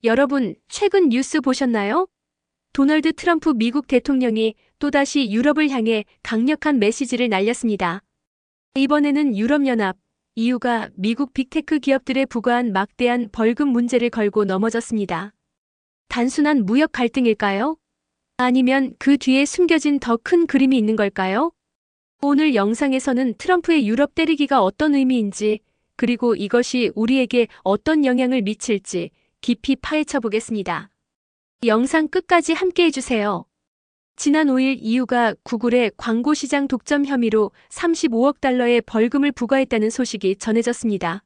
여러분, 최근 뉴스 보셨나요? 도널드 트럼프 미국 대통령이 또다시 유럽을 향해 강력한 메시지를 날렸습니다. 이번에는 유럽연합, EU가 미국 빅테크 기업들에 부과한 막대한 벌금 문제를 걸고 넘어졌습니다. 단순한 무역 갈등일까요? 아니면 그 뒤에 숨겨진 더 큰 그림이 있는 걸까요? 오늘 영상에서는 트럼프의 유럽 때리기가 어떤 의미인지, 그리고 이것이 우리에게 어떤 영향을 미칠지 깊이 파헤쳐 보겠습니다. 영상 끝까지 함께 해주세요. 지난 5일 EU가 구글의 광고 시장 독점 혐의로 35억 달러의 벌금을 부과했다는 소식이 전해졌습니다.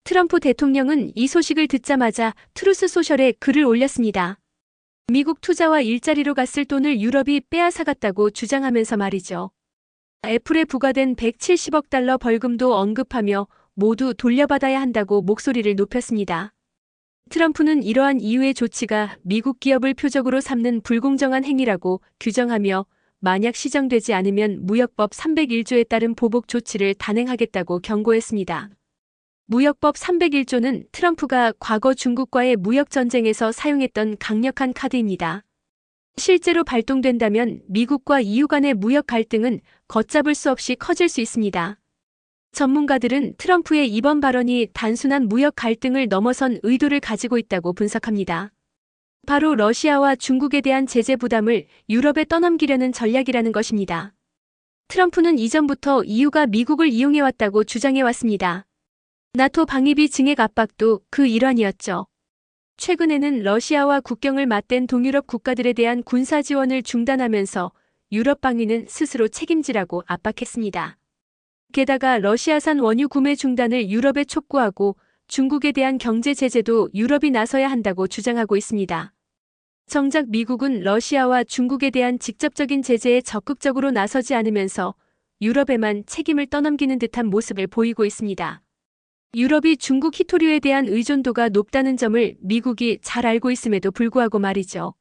트럼프 대통령은 이 소식을 듣자마자 트루스 소셜에 글을 올렸습니다. 미국 투자와 일자리로 갔을 돈을 유럽이 빼앗아갔다고 주장하면서 말이죠. 애플에 부과된 170억 달러 벌금도 언급하며 모두 돌려받아야 한다고 목소리를 높였습니다. 트럼프는 이러한 EU의 조치가 미국 기업을 표적으로 삼는 불공정한 행위라고 규정하며 만약 시정되지 않으면 무역법 301조에 따른 보복 조치를 단행하겠다고 경고했습니다. 무역법 301조는 트럼프가 과거 중국과의 무역 전쟁에서 사용했던 강력한 카드입니다. 실제로 발동된다면 미국과 EU 간의 무역 갈등은 걷잡을 수 없이 커질 수 있습니다. 전문가들은 트럼프의 이번 발언이 단순한 무역 갈등을 넘어선 의도를 가지고 있다고 분석합니다. 바로 러시아와 중국에 대한 제재 부담을 유럽에 떠넘기려는 전략이라는 것입니다. 트럼프는 이전부터 EU가 미국을 이용해왔다고 주장해왔습니다. 나토 방위비 증액 압박도 그 일환이었죠. 최근에는 러시아와 국경을 맞댄 동유럽 국가들에 대한 군사 지원을 중단하면서 유럽 방위는 스스로 책임지라고 압박했습니다. 게다가 러시아산 원유 구매 중단을 유럽에 촉구하고 중국에 대한 경제 제재도 유럽이 나서야 한다고 주장하고 있습니다. 정작 미국은 러시아와 중국에 대한 직접적인 제재에 적극적으로 나서지 않으면서 유럽에만 책임을 떠넘기는 듯한 모습을 보이고 있습니다. 유럽이 중국 희토류에 대한 의존도가 높다는 점을 미국이 잘 알고 있음에도 불구하고 말이죠.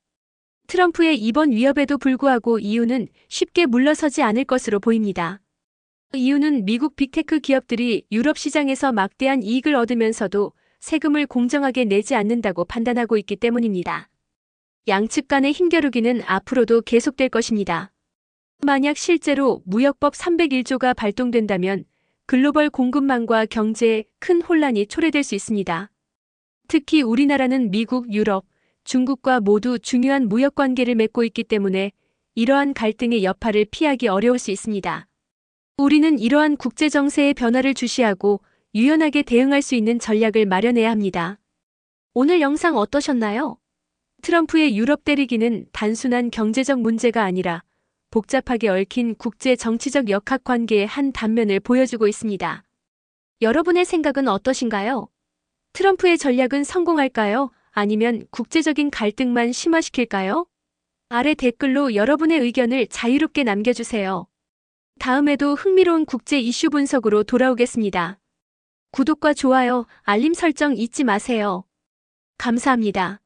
트럼프의 이번 위협에도 불구하고 EU는 쉽게 물러서지 않을 것으로 보입니다. 이유는 미국 빅테크 기업들이 유럽 시장에서 막대한 이익을 얻으면서도 세금을 공정하게 내지 않는다고 판단하고 있기 때문입니다. 양측 간의 힘겨루기는 앞으로도 계속될 것입니다. 만약 실제로 무역법 301조가 발동된다면 글로벌 공급망과 경제에 큰 혼란이 초래될 수 있습니다. 특히 우리나라는 미국, 유럽, 중국과 모두 중요한 무역 관계를 맺고 있기 때문에 이러한 갈등의 여파를 피하기 어려울 수 있습니다. 우리는 이러한 국제 정세의 변화를 주시하고 유연하게 대응할 수 있는 전략을 마련해야 합니다. 오늘 영상 어떠셨나요? 트럼프의 유럽 때리기는 단순한 경제적 문제가 아니라 복잡하게 얽힌 국제 정치적 역학관계의 한 단면을 보여주고 있습니다. 여러분의 생각은 어떠신가요? 트럼프의 전략은 성공할까요? 아니면 국제적인 갈등만 심화시킬까요? 아래 댓글로 여러분의 의견을 자유롭게 남겨주세요. 다음에도 흥미로운 국제 이슈 분석으로 돌아오겠습니다. 구독과 좋아요, 알림 설정 잊지 마세요. 감사합니다.